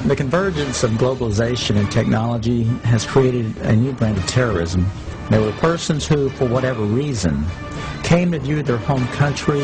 The convergence of globalization and technology has created a new brand of terrorism. There were persons who, for whatever reason, came to view their home country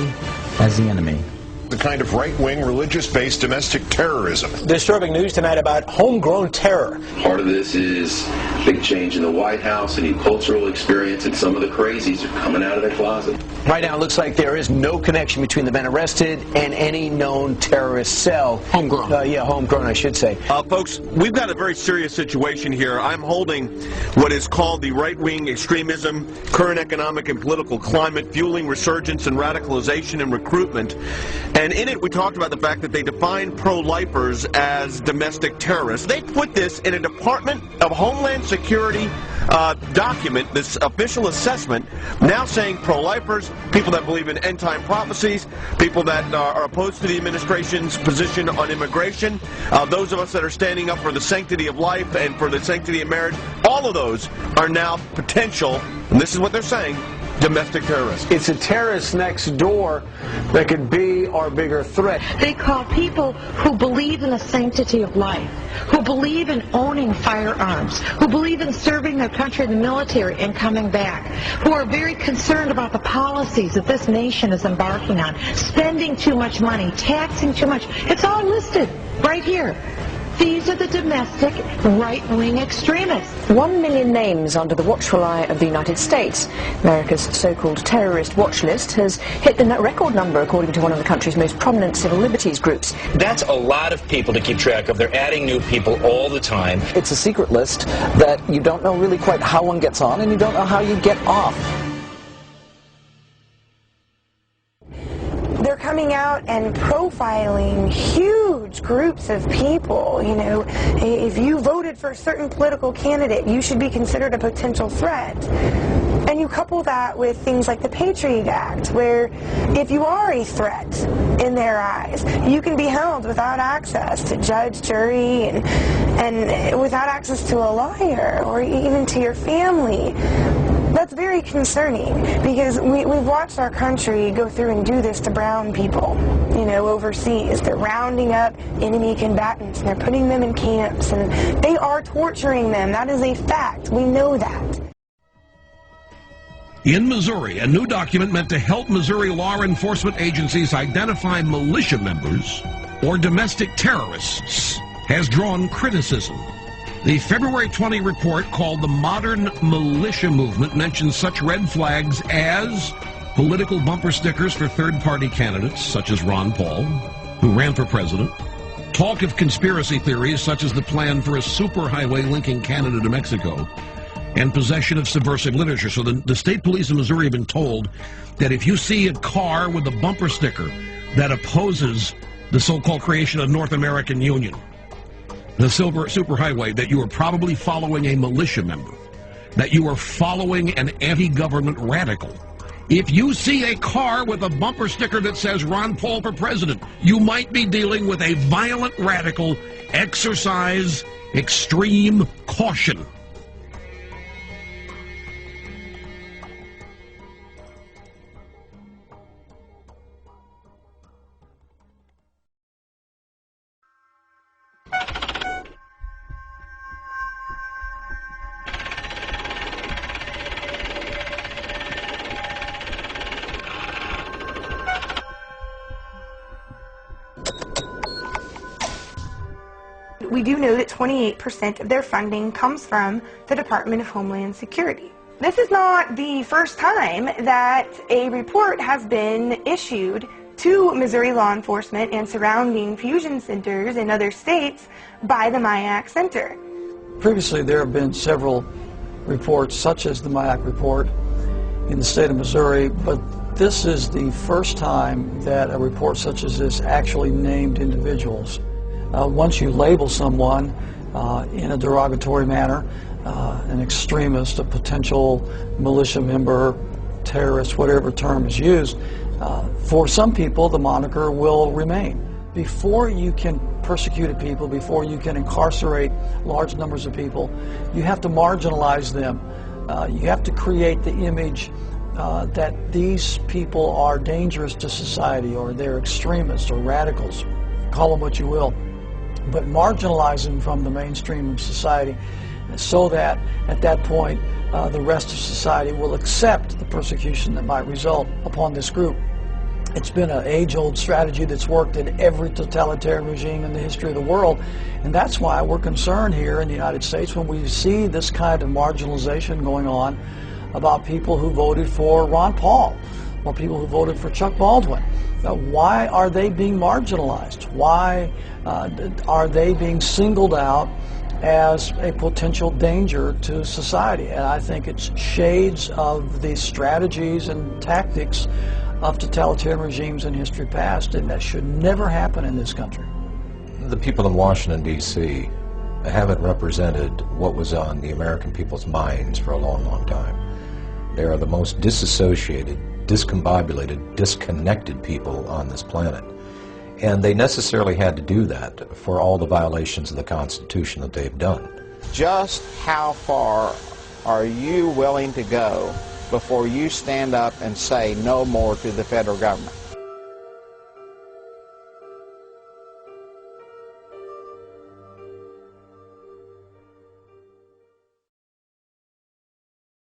as the enemy. The kind of right-wing, religious-based domestic terrorism. Disturbing news tonight about homegrown terror. Part of this is big change in the White House, a new cultural experience, and some of the crazies are coming out of their closet. Right now, it looks like there is no connection between the men arrested and any known terrorist cell. Homegrown. Yeah, homegrown, I should say. Folks, we've got a very serious situation here. I'm holding what is called the right-wing extremism, current economic and political climate, fueling resurgence and radicalization and recruitment. And in it, we talked about the fact that they define pro-lifers as domestic terrorists. They put this in a Department of Homeland Security document, this official assessment, now saying pro-lifers, people that believe in end-time prophecies, people that are opposed to the administration's position on immigration, those of us that are standing up for the sanctity of life and for the sanctity of marriage, all of those are now potential, and this is what they're saying, domestic terrorists. It's a terrorist next door that could be our bigger threat. They call people who believe in the sanctity of life, who believe in owning firearms, who believe in serving their country in the military and coming back, who are very concerned about the policies that this nation is embarking on, spending too much money, taxing too much. It's all listed right here. These are the domestic right-wing extremists. 1 million names under the watchful eye of the United States. America's so-called terrorist watch list has hit the record number, according to one of the country's most prominent civil liberties groups. That's a lot of people to keep track of. They're adding new people all the time. It's a secret list that you don't know really quite how one gets on, and you don't know how you get off. They're coming out and profiling huge groups of people. You know, if you voted for a certain political candidate, you should be considered a potential threat. And you couple that with things like the Patriot Act, where if you are a threat in their eyes, you can be held without access to judge, jury, and without access to a lawyer or even to your family. That's very concerning, because we've watched our country go through and do this to brown people, you know, overseas. They're rounding up enemy combatants, and they're putting them in camps, and they are torturing them. That is a fact. We know that. In Missouri, a new document meant to help Missouri law enforcement agencies identify militia members or domestic terrorists has drawn criticism. The February 20 report, called the Modern Militia Movement, mentions such red flags as political bumper stickers for third-party candidates, such as Ron Paul, who ran for president, talk of conspiracy theories, such as the plan for a superhighway linking Canada to Mexico, and possession of subversive literature. So the state police of Missouri have been told that if you see a car with a bumper sticker that opposes the so-called creation of North American Union, the superhighway, that you are probably following a militia member, that you are following an anti-government radical. If you see a car with a bumper sticker that says Ron Paul for president, you might be dealing with a violent radical. Exercise extreme caution. We do know that 28% of their funding comes from the Department of Homeland Security. This is not the first time that a report has been issued to Missouri law enforcement and surrounding fusion centers in other states by the MIAC Center. Previously, there have been several reports, such as the MIAC report in the state of Missouri, but this is the first time that a report such as this actually named individuals. Once you label someone in a derogatory manner, an extremist, a potential militia member, terrorist, whatever term is used, for some people the moniker will remain. Before you can persecute people, before you can incarcerate large numbers of people, you have to marginalize them. You have to create the image that these people are dangerous to society, or they're extremists or radicals. Call them what you will. but marginalize them from the mainstream of society so that at that point the rest of society will accept the persecution that might result upon this group. It's been an age-old strategy that's worked in every totalitarian regime in the history of the world, and that's why we're concerned here in the United States when we see this kind of marginalization going on about people who voted for Ron Paul or people who voted for Chuck Baldwin. Why are they being marginalized? Why are they being singled out as a potential danger to society? And I think it's shades of the strategies and tactics of totalitarian regimes in history past, and that should never happen in this country. The people in Washington, D.C. haven't represented what was on the American people's minds for a long, long time. They are the most disassociated, discombobulated, disconnected people on this planet. And they necessarily had to do that for all the violations of the Constitution that they've done. Just how far are you willing to go before you stand up and say no more to the federal government?